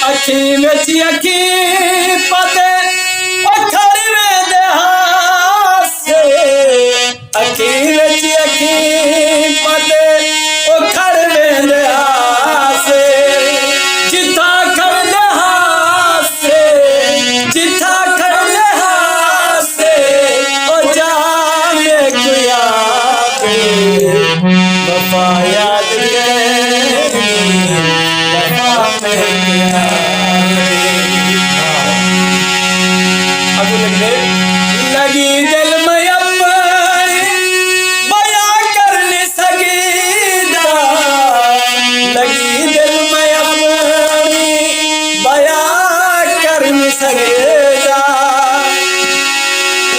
अखी विच अखी पते खड़ी वेंदे हासे अखी विच अखी पते खड़ वेंदे हासे जिथा खड़दे हासे जिथा खड़दे हासे जाने कुया वफा याद लगी दिल में अपनी बया करने सगीदा लगी दिल में अपनी बया करने सगीदा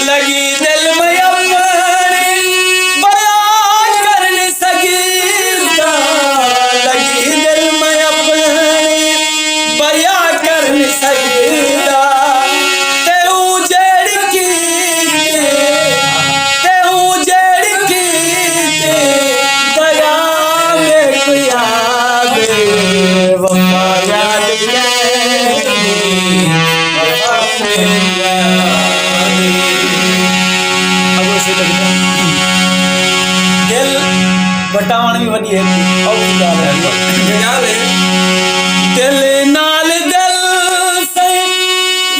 लगी दिल में अपनी बया करने सगीदा लगी दिल में अपनी बया करने सगीदा दिल वटावण भी वही है दिल नाल दिल से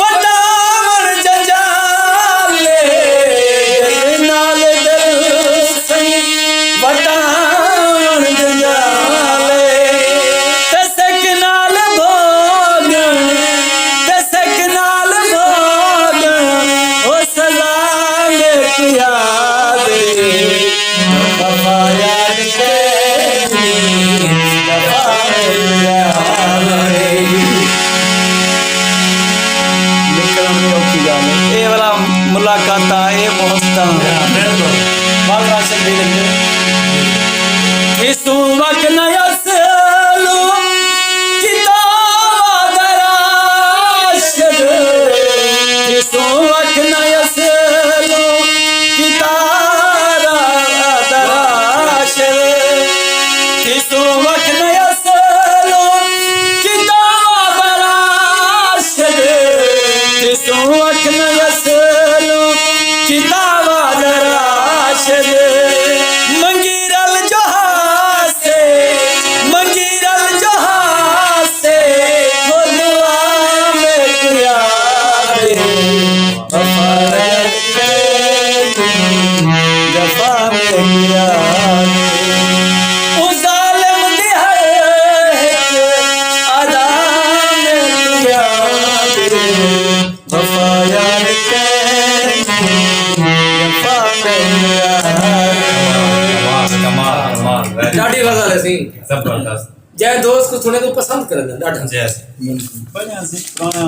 वटावण जंजाले दिल नाल दिल से वटावण जंजाले तसक नाल भोग तसक नाल भोग ओ सजा में कुया मुलाकात ये पहुंचता इस वक्त नया सलू किताब दराशद इस वक्त नया सलू किताब दराशद इस वक्त नया सलू किताब दराशद इस वक्त नया किताबा दराशद मंगीरल जोहासे मंगीरल जोहासे हो दुआ में कुया जफा में कुया उस जालिम दी है अदा में कुया वफा याद ॾाढी गज़ल है सी जबरदस्त जंहिं दोस्त को सुने तो पसंद करे ॾाढा जैसे बढ़िया सी पुराना